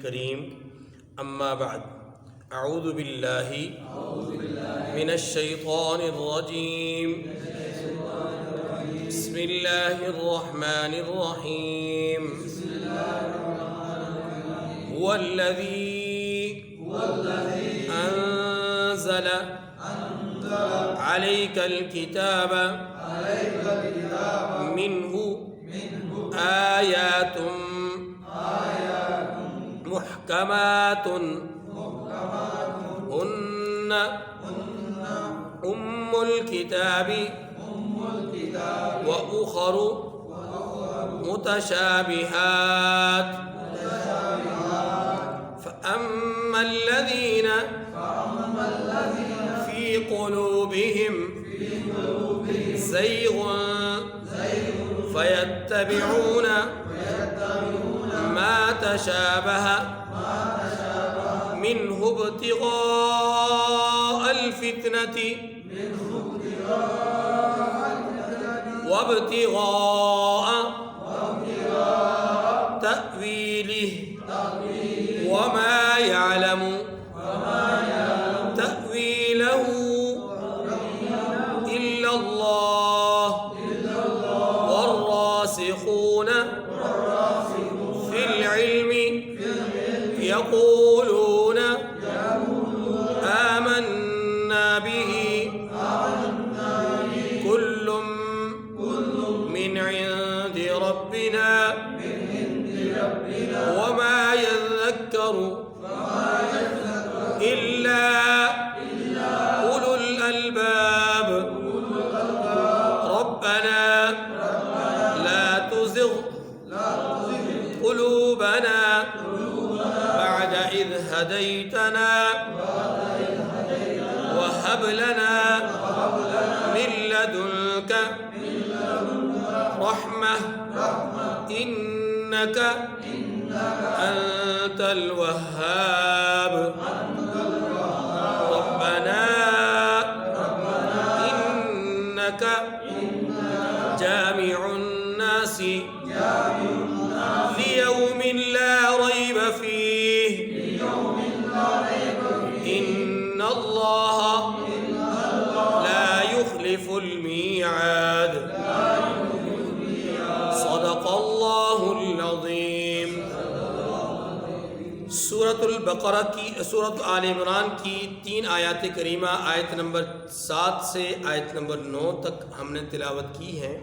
الكريم اما بعد اعوذ باللہ من الشیطان الرجیم بسم اللہ الرحمن الرحیم هو الذی انزل عليك الكتاب منه آيات محكمات هن أم الكتاب وأخر متشابهات فأما الذين في قلوبهم زيغ فيتبعون ما تشابه منه ابتغاء الفتنة وابتغاء تأويله وما يعلم تأويله إلا الله والراسخون في العلم يقولون آمنا به كل من عند ربنا وما يذكر إلا أولو الألباب ربنا لا تزغ قلوبنا بعد إذ هديتنا وهب لنا من لدنك رحمة إنك أنت الوهاب ربنا إنك جامع الناس ليوم لا ريب فيه إن الله لا يخلف الميعاد صدق الله العظيم. سورۃ البقرہ کی سورۃ آل عمران کی 3 آیات کریمہ آیت نمبر 7 سے آیت نمبر 9 تک ہم نے تلاوت کی ہے.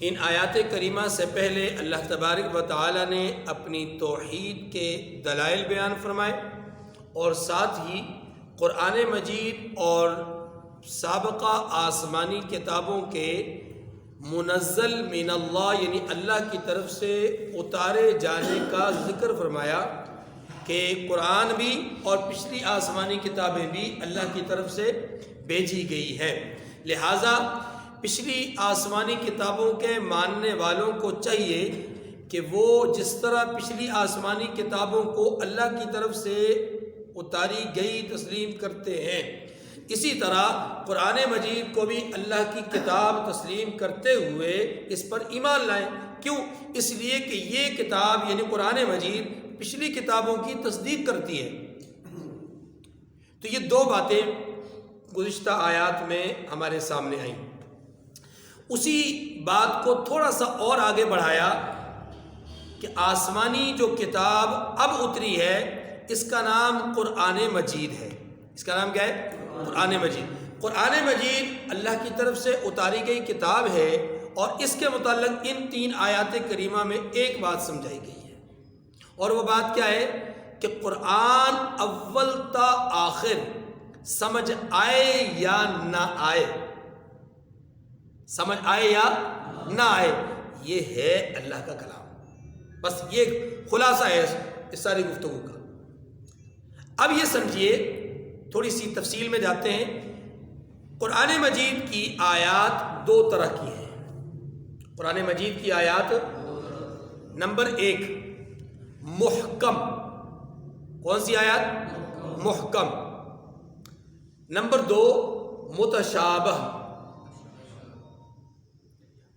ان آیات کریمہ سے پہلے اللہ تبارک و تعالی نے اپنی توحید کے دلائل بیان فرمائے اور ساتھ ہی قرآن مجید اور سابقہ آسمانی کتابوں کے منزل من اللہ یعنی اللہ کی طرف سے اتارے جانے کا ذکر فرمایا کہ قرآن بھی اور پچھلی آسمانی کتابیں بھی اللہ کی طرف سے بھیجی گئی ہے. لہٰذا پچھلی آسمانی کتابوں کے ماننے والوں کو چاہیے کہ وہ جس طرح پچھلی آسمانی کتابوں کو اللہ کی طرف سے اتاری گئی تسلیم کرتے ہیں اسی طرح قرآن مجید کو بھی اللہ کی کتاب تسلیم کرتے ہوئے اس پر ایمان لائیں. کیوں؟ اس لیے کہ یہ کتاب یعنی قرآن مجید پچھلی کتابوں کی تصدیق کرتی ہے. تو یہ 2 باتیں گزشتہ آیات میں ہمارے سامنے آئیں. اسی بات کو تھوڑا سا اور آگے بڑھایا کہ آسمانی جو کتاب اب اتری ہے اس کا نام قرآن مجید ہے. اس کا نام کیا ہے؟ قرآن مجید. قرآن مجید اللہ کی طرف سے اتاری گئی کتاب ہے اور اس کے متعلق ان 3 آیات کریمہ میں ایک بات سمجھائی گئی ہے اور وہ بات کیا ہے کہ قرآن اول تا آخر سمجھ آئے یا نہ آئے، سمجھ آئے یا نہ آئے، یہ ہے اللہ کا کلام. بس یہ خلاصہ ہے اس ساری گفتگو کا. اب یہ سمجھیے، تھوڑی سی تفصیل میں جاتے ہیں. قرآن مجید کی آیات 2 طرح کی ہیں. قرآن مجید کی آیات نمبر 1 محکم. کون سی آیات؟ محکم. نمبر 2 متشابہ.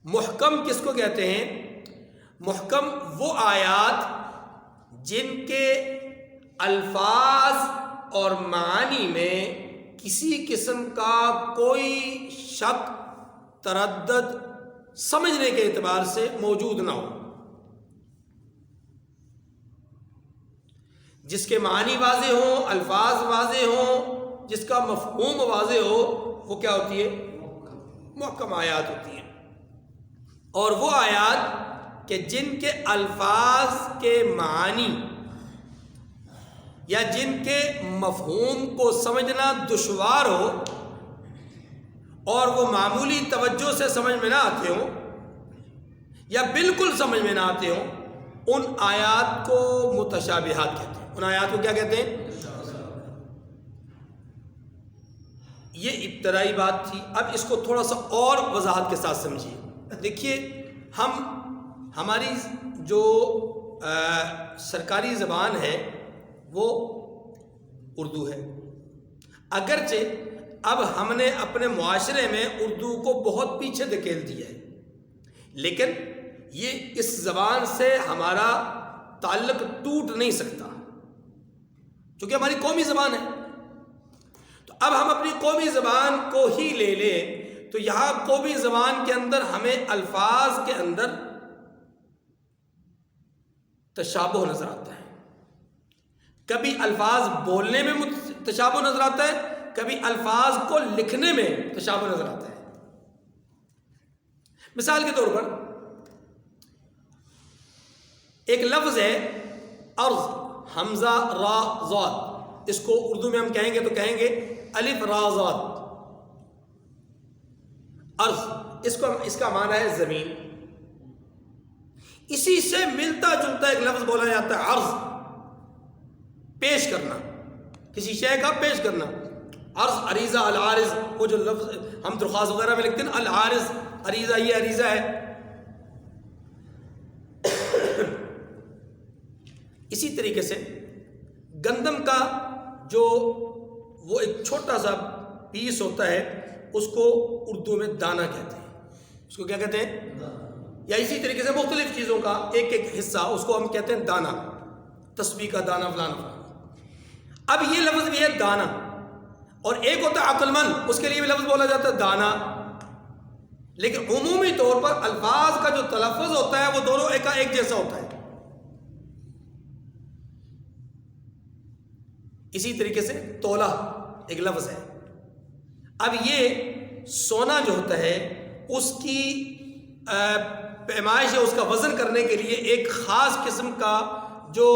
محکم کس کو کہتے ہیں؟ محکم وہ آیات جن کے الفاظ اور معانی میں کسی قسم کا کوئی شک، تردد سمجھنے کے اعتبار سے موجود نہ ہو، جس کے معنی واضح ہوں، الفاظ واضح ہوں، جس کا مفہوم واضح ہو، وہ کیا ہوتی ہے؟ محکم آیات ہوتی ہیں۔ اور وہ آیات کہ جن کے الفاظ کے معنی یا جن کے مفہوم کو سمجھنا دشوار ہو اور وہ معمولی توجہ سے سمجھ میں نہ آتے ہوں یا بالکل سمجھ میں نہ آتے ہوں، ان آیات کو متشابہات کہتے ہیں۔ ان آیات کو کیا کہتے ہیں؟ یہ ابتدائی بات تھی۔ اب اس کو تھوڑا سا اور وضاحت کے ساتھ سمجھیے۔ دیکھیے، ہماری جو سرکاری زبان ہے وہ اردو ہے، اگرچہ اب ہم نے اپنے معاشرے میں اردو کو بہت پیچھے دھکیل دیا ہے، لیکن یہ اس زبان سے ہمارا تعلق ٹوٹ نہیں سکتا کیونکہ ہماری قومی زبان ہے۔ تو اب ہم اپنی قومی زبان کو ہی لے لیں تو یہاں قومی زبان کے اندر ہمیں الفاظ کے اندر تشابہ نظر آتا ہے۔ کبھی الفاظ بولنے میں تشابہ نظر آتا ہے، کبھی الفاظ کو لکھنے میں تشابہ نظر آتا ہے۔ مثال کے طور پر ایک لفظ ہے ارض، حمزہ را ضاد، اس کو اردو میں ہم کہیں گے تو کہیں گے الف را ضاد، ارض، اس کا معنی ہے زمین۔ اسی سے ملتا جلتا ایک لفظ بولا جاتا ہے عرض، پیش کرنا، کسی شے کا پیش کرنا۔ عرض، عریضہ، العارض، وہ جو لفظ ہم درخواست وغیرہ میں لکھتے ہیں العارض، عریضہ، یہ عریضہ ہے۔ اسی طریقے سے گندم کا جو وہ ایک چھوٹا سا پیس ہوتا ہے اس کو اردو میں دانہ کہتے ہیں۔ اس کو کیا کہتے ہیں؟ یا اسی طریقے سے مختلف چیزوں کا ایک ایک حصہ، اس کو ہم کہتے ہیں دانہ، تسبیح کا دانہ، فلانا فلانا۔ اب یہ لفظ بھی ہے دانہ، اور ایک ہوتا ہے عقل مند، اس کے لیے بھی لفظ بولا جاتا ہے دانہ۔ لیکن عمومی طور پر الفاظ کا جو تلفظ ہوتا ہے وہ دونوں ایک جیسا ہوتا ہے۔ اسی طریقے سے تولہ ایک لفظ ہے۔ اب یہ سونا جو ہوتا ہے اس کی پیمائش ہے، اس کا وزن کرنے کے لیے ایک خاص قسم کا جو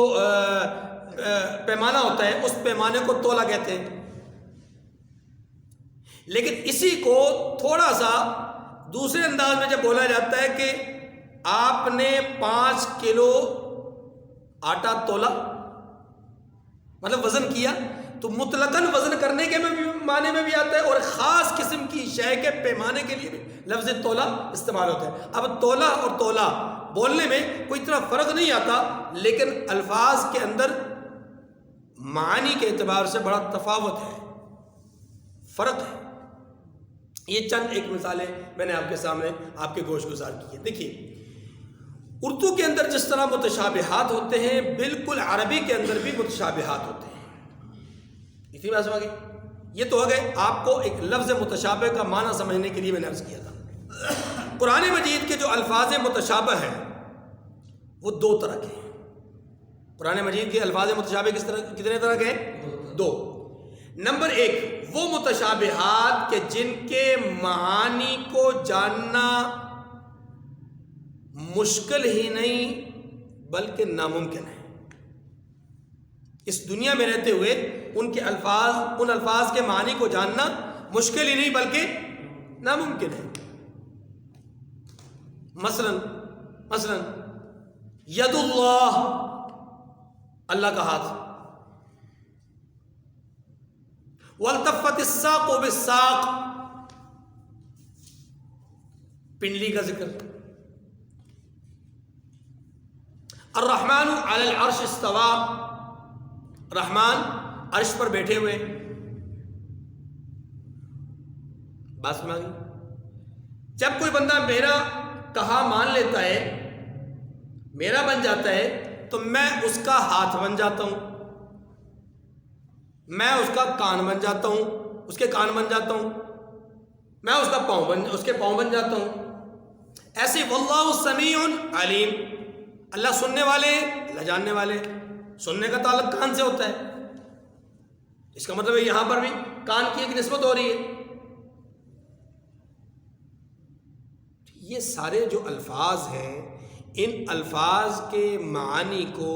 پیمانہ ہوتا ہے، اس پیمانے کو تولہ کہتے ہیں۔ لیکن اسی کو تھوڑا سا دوسرے انداز میں جب بولا جاتا ہے کہ آپ نے 5 کلو آٹا تولا، مطلب وزن کیا، تو مطلقاً وزن کرنے کے معنی میں بھی آتا ہے اور خاص قسم کی شے کے پیمانے کے لیے بھی لفظ تولا استعمال ہوتا ہے۔ اب تولا اور تولا بولنے میں کوئی اتنا فرق نہیں آتا، لیکن الفاظ کے اندر معنی کے اعتبار سے بڑا تفاوت ہے، فرق ہے۔ یہ چند ایک مثالیں میں نے آپ کے سامنے آپ کے گوش گزار کی ہے۔ دیکھیے، اردو کے اندر جس طرح متشابہات ہوتے ہیں، بالکل عربی کے اندر بھی متشابہات ہوتے ہیں۔ اتنی بات سمجھ گئی؟ یہ تو ہو گئے آپ کو ایک لفظ متشابہ کا معنی سمجھنے کے لیے میں نے عرض کیا تھا۔ قرآن مجید کے جو الفاظ متشابہ ہیں وہ 2 طرح کے ہیں۔ قرآن مجید کے الفاظ متشابہ کتنے طرح کے ہیں؟ 2۔ نمبر 1، وہ متشابہات کہ جن کے معانی کو جاننا مشکل ہی نہیں بلکہ ناممکن ہے۔ اس دنیا میں رہتے ہوئے ان الفاظ کے معنی کو جاننا مشکل ہی نہیں بلکہ ناممکن ہے۔ مثلا ید اللہ، اللہ کا ہاتھ، والتفت الساق بالساق، پنڈلی کا ذکر، الرحمن علی العرش استوى، رحمان عرش پر بیٹھے ہوئے۔ بات سمجھ گئی؟ جب کوئی بندہ میرا کہا مان لیتا ہے، میرا بن جاتا ہے، تو میں اس کا ہاتھ بن جاتا ہوں، میں اس کا کان بن جاتا ہوں، اس کے کان بن جاتا ہوں، میں اس کے پاؤں بن جاتا ہوں۔ ایسے واللہ سمیع علیم، اللہ سننے والے ہیں، اللہ جاننے والے ہیں۔ سننے کا تعلق کان سے ہوتا ہے، اس کا مطلب ہے یہاں پر بھی کان کی ایک نسبت ہو رہی ہے۔ یہ سارے جو الفاظ ہیں، ان الفاظ کے معانی کو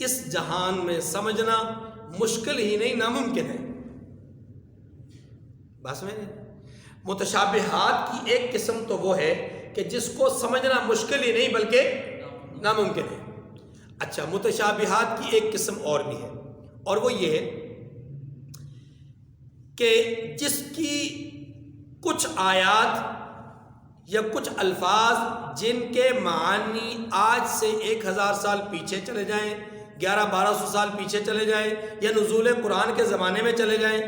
اس جہان میں سمجھنا مشکل ہی نہیں، ناممکن ہے۔ بس میں متشابہات کی ایک قسم تو وہ ہے کہ جس کو سمجھنا مشکل ہی نہیں بلکہ ناممکن ہے۔ اچھا، متشابہات کی ایک قسم اور بھی ہے، اور وہ یہ ہے کہ جس کی کچھ آیات یا کچھ الفاظ جن کے معانی آج سے 1000 سال پیچھے چلے جائیں، 1100-1200 سال پیچھے چلے جائیں، یا نزول قرآن کے زمانے میں چلے جائیں،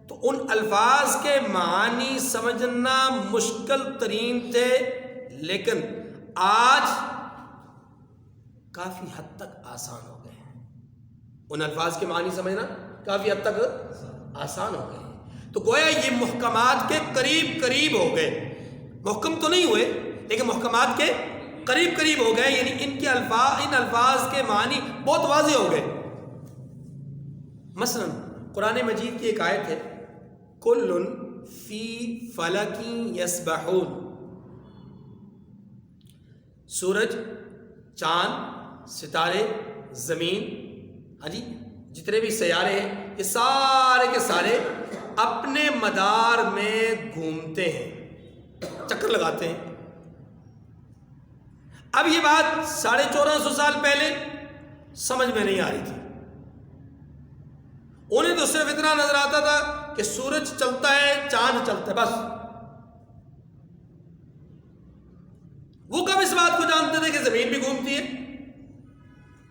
تو ان الفاظ کے معانی سمجھنا مشکل ترین تھے، لیکن آج کافی حد تک آسان ہو گئے ہیں۔ ان الفاظ کے معنی سمجھنا کافی حد تک آسان ہو گئے ہیں۔ تو گویا یہ محکمات کے قریب قریب ہو گئے، محکم تو نہیں ہوئے لیکن محکمات کے قریب قریب ہو گئے، یعنی ان الفاظ کے معنی بہت واضح ہو گئے۔ مثلا قرآن مجید کی ایک آیت ہے، کل فی فلک یسبحون، سورج، چاند، ستارے، زمین، ہاں جی، جتنے بھی سیارے ہیں، یہ سارے کے سارے اپنے مدار میں گھومتے ہیں، چکر لگاتے ہیں۔ اب یہ بات 1450 سال پہلے سمجھ میں نہیں آ رہی تھی، انہیں تو صرف اتنا نظر آتا تھا کہ سورج چلتا ہے، چاند چلتا ہے، بس۔ وہ کب اس بات کو جانتے تھے کہ زمین بھی گھومتی ہے؟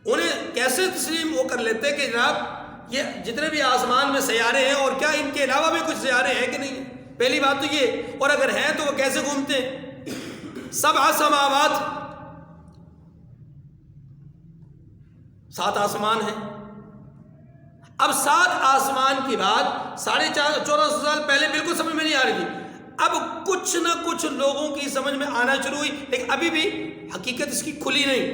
انہیں کیسے تسلیم وہ کر لیتے کہ جناب یہ جتنے بھی آسمان میں سیارے ہیں، اور کیا ان کے علاوہ بھی کچھ سیارے ہیں کہ نہیں؟ پہلی بات تو یہ، اور اگر ہیں تو وہ کیسے گھومتے ہیں؟ 7 سماوات، 7 آسمان ہیں۔ اب 7 آسمان کی بات 1450 سال پہلے بالکل سمجھ میں نہیں آ رہی تھی، اب کچھ نہ کچھ لوگوں کی سمجھ میں آنا شروع ہوئی، لیکن ابھی بھی حقیقت اس کی کھلی نہیں۔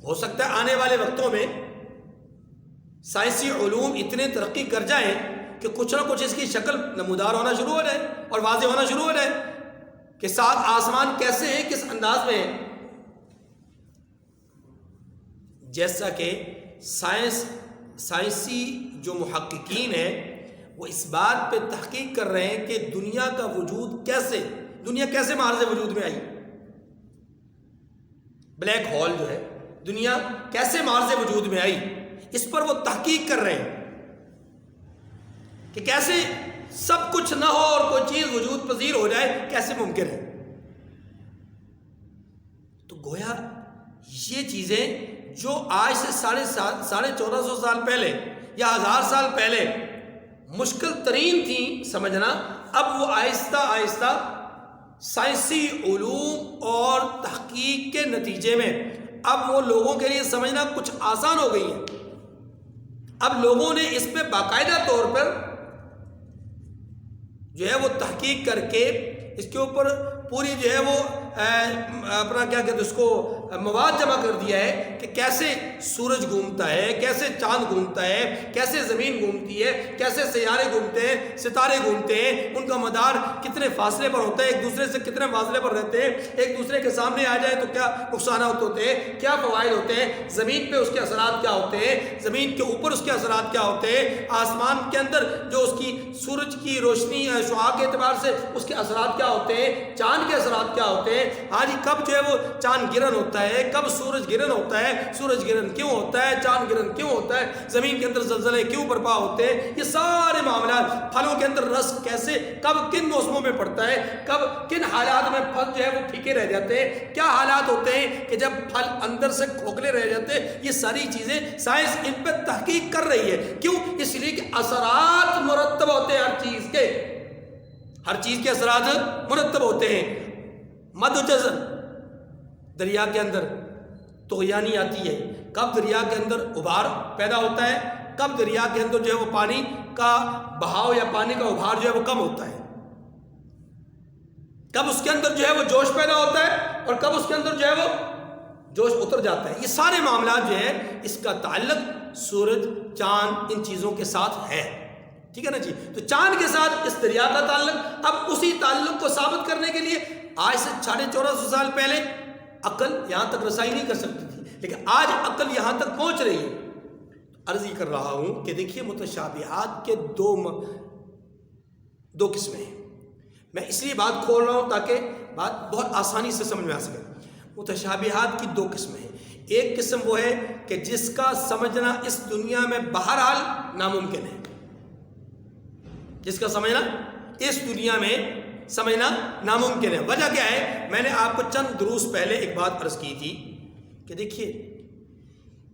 ہو سکتا ہے آنے والے وقتوں میں سائنسی علوم اتنے ترقی کر جائیں کہ کچھ نہ کچھ اس کی شکل نمودار ہونا شروع ہو جائے اور واضح ہونا شروع ہو جائے کہ 7 آسمان کیسے ہیں، کس انداز میں ہیں۔ جیسا کہ سائنسی جو محققین ہیں وہ اس بات پہ تحقیق کر رہے ہیں کہ دنیا کا وجود دنیا کیسے معرض وجود میں آئی، بلیک ہول جو ہے، دنیا کیسے معرض وجود میں آئی، اس پر وہ تحقیق کر رہے ہیں کہ کیسے سب کچھ نہ ہو اور کوئی چیز وجود پذیر ہو جائے، کیسے ممکن ہے۔ تو گویا یہ چیزیں جو آج سے 1450 سال پہلے یا 1000 سال پہلے مشکل ترین تھیں سمجھنا، اب وہ آہستہ آہستہ سائنسی علوم اور تحقیق کے نتیجے میں اب وہ لوگوں کے لیے سمجھنا کچھ آسان ہو گئی ہے۔ اب لوگوں نے اس پہ باقاعدہ طور پر جو ہے وہ تحقیق کر کے اس کے اوپر پوری جو ہے وہ اپنا کیا کہتے ہیں اس کو مواد جمع کر دیا ہے کہ کیسے سورج گھومتا ہے، کیسے چاند گھومتا ہے، کیسے زمین گھومتی ہے، کیسے سیارے گھومتے ہیں، ستارے گھومتے ہیں، ان کا مدار کتنے فاصلے پر ہوتا ہے، ایک دوسرے سے کتنے فاصلے پر رہتے ہیں، ایک دوسرے کے سامنے آ جائے تو کیا نقصانات ہوتے ہیں، کیا فوائد ہوتے ہیں، زمین پہ اس کے اثرات کیا ہوتے ہیں، زمین کے اوپر اس کے اثرات کیا ہوتے ہیں، آسمان کے اندر جو اس کی سورج کی روشنی شعاع کے اعتبار سے اس کے اثرات کیا ہوتے ہیں، چاند کے اثرات کیا ہوتے ہیں، آج کب جو ہے وہ چاند گرہن ہوتا ہے، کب سورج گرہن ہوتا ہے، سورج گرہن کیوں ہوتا ہے، چاند گرہن کیوں ہوتا ہے، زمین کے اندر زلزلے کیوں برپا ہوتے ہیں، یہ سارے معاملات، پھلوں کے اندر رس کیسے کب کن موسموں میں پڑتا ہے، کب کن حالات میں پھل جو ہے وہ پھیکے رہ جاتے ہیں، کیا حالات ہوتے ہیں کہ جب پھل اندر سے کھوکھلے رہ جاتے ہیں، یہ ساری چیزیں سائنس ان پہ تحقیق کر رہی ہے۔ کیوں؟ اس لیے کہ اثرات مرتب ہوتے ہیں، ہر چیز کے اثرات مرتب ہوتے ہیں۔ مد و جزر، دریا کے اندر طغیانی آتی ہے، کب دریا کے اندر ابھار پیدا ہوتا ہے، کب دریا کے اندر جو ہے وہ پانی کا بہاؤ یا پانی کا ابھار جو ہے وہ کم ہوتا ہے، کب اس کے اندر جو ہے وہ جوش پیدا ہوتا ہے اور کب اس کے اندر جو ہے وہ جوش اتر جاتا ہے. یہ سارے معاملات جو ہے اس کا تعلق سورج، چاند، ان چیزوں کے ساتھ ہے. ٹھیک ہے نا جی. تو چاند کے ساتھ اس دریا کا تعلق، اب اسی تعلق کو ثابت کرنے کے لیے آج سے 1450 سال پہلے عقل یہاں تک رسائی نہیں کر سکتی تھی، لیکن آج عقل یہاں تک پہنچ رہی ہے. عرض یہ کر رہا ہوں کہ دیکھیے متشابہات کے دو قسمیں ہیں. میں اس لیے بات کھول رہا ہوں تاکہ بات بہت آسانی سے سمجھ میں آ سکے. متشابہات کی دو قسمیں ہیں. ایک قسم وہ ہے کہ جس کا سمجھنا اس دنیا میں بہرحال ناممکن ہے. جس کا سمجھنا اس دنیا میں سمجھنا ناممکن ہے. وجہ کیا ہے؟ میں نے آپ کو چند دروس پہلے ایک بات عرض کی تھی کہ دیکھیے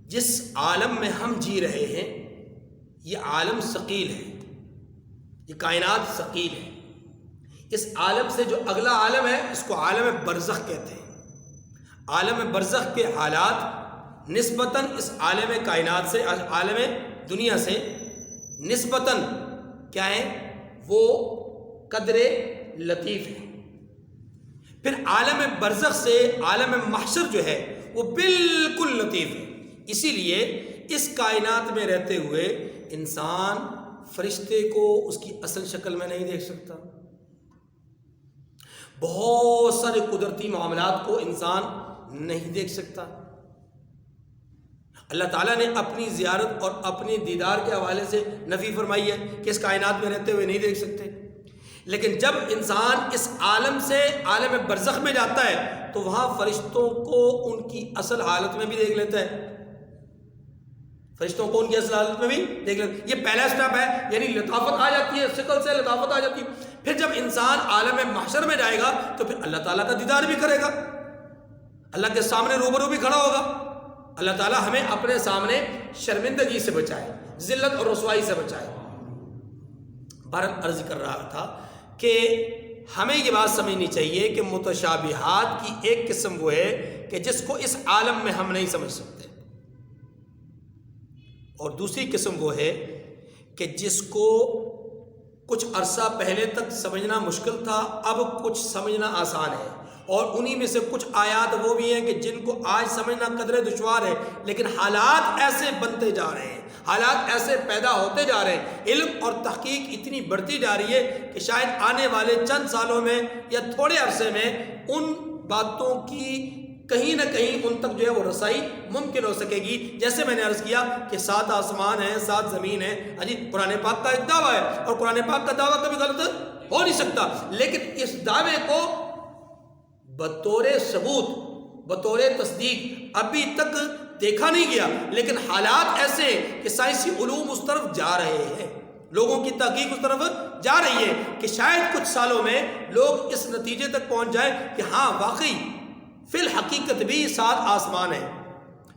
جس عالم میں ہم جی رہے ہیں یہ عالم ثقیل ہے، یہ کائنات ثقیل ہے. اس عالم سے جو اگلا عالم ہے اس کو عالم برزخ کہتے ہیں. عالم برزخ کے حالات نسبتاً اس عالم کائنات سے، عالم دنیا سے نسبتاً کیا ہے؟ وہ قدر لطیف ہے. پھر عالم برزخ سے عالم محشر جو ہے وہ بالکل لطیف ہے. اسی لیے اس کائنات میں رہتے ہوئے انسان فرشتے کو اس کی اصل شکل میں نہیں دیکھ سکتا. بہت سارے قدرتی معاملات کو انسان نہیں دیکھ سکتا. اللہ تعالیٰ نے اپنی زیارت اور اپنی دیدار کے حوالے سے نفی فرمائی ہے کہ اس کائنات میں رہتے ہوئے نہیں دیکھ سکتے. لیکن جب انسان اس عالم سے عالم برزخ میں جاتا ہے تو وہاں فرشتوں کو ان کی اصل حالت میں بھی دیکھ لیتا ہے. فرشتوں کو ان کی اصل حالت میں بھی دیکھ لیتا ہے. یہ پہلا سٹیپ ہے، یعنی لطافت آ جاتی ہے، شکل سے لطافت آ جاتی ہے. پھر جب انسان عالم محشر میں جائے گا تو پھر اللہ تعالیٰ کا دیدار بھی کرے گا، اللہ کے سامنے روبرو بھی کھڑا ہوگا. اللہ تعالیٰ ہمیں اپنے سامنے شرمندگی سے بچائے، ذلت اور رسوائی سے بچائے. بہرحال عرض کر رہا تھا کہ ہمیں یہ بات سمجھنی چاہیے کہ متشابہات کی ایک قسم وہ ہے کہ جس کو اس عالم میں ہم نہیں سمجھ سکتے، اور دوسری قسم وہ ہے کہ جس کو کچھ عرصہ پہلے تک سمجھنا مشکل تھا اب کچھ سمجھنا آسان ہے. اور انہی میں سے کچھ آیات وہ بھی ہیں کہ جن کو آج سمجھنا قدرے دشوار ہے، لیکن حالات ایسے بنتے جا رہے ہیں، حالات ایسے پیدا ہوتے جا رہے ہیں، علم اور تحقیق اتنی بڑھتی جا رہی ہے کہ شاید آنے والے چند سالوں میں یا تھوڑے عرصے میں ان باتوں کی کہیں نہ کہیں ان تک جو ہے وہ رسائی ممکن ہو سکے گی. جیسے میں نے عرض کیا کہ 7 آسمان ہیں، 7 زمین ہیں. جی قرآن پاک کا ایک دعویٰ ہے اور قرآن پاک کا دعویٰ کبھی غلط ہو نہیں سکتا، لیکن اس دعوے کو بطور ثبوت، بطور تصدیق ابھی تک دیکھا نہیں گیا. لیکن حالات ایسے ہیں کہ سائنسی علوم اس طرف جا رہے ہیں، لوگوں کی تحقیق اس طرف جا رہی ہے کہ شاید کچھ سالوں میں لوگ اس نتیجے تک پہنچ جائیں کہ ہاں واقعی فی الحقیقت بھی 7 آسمان ہیں،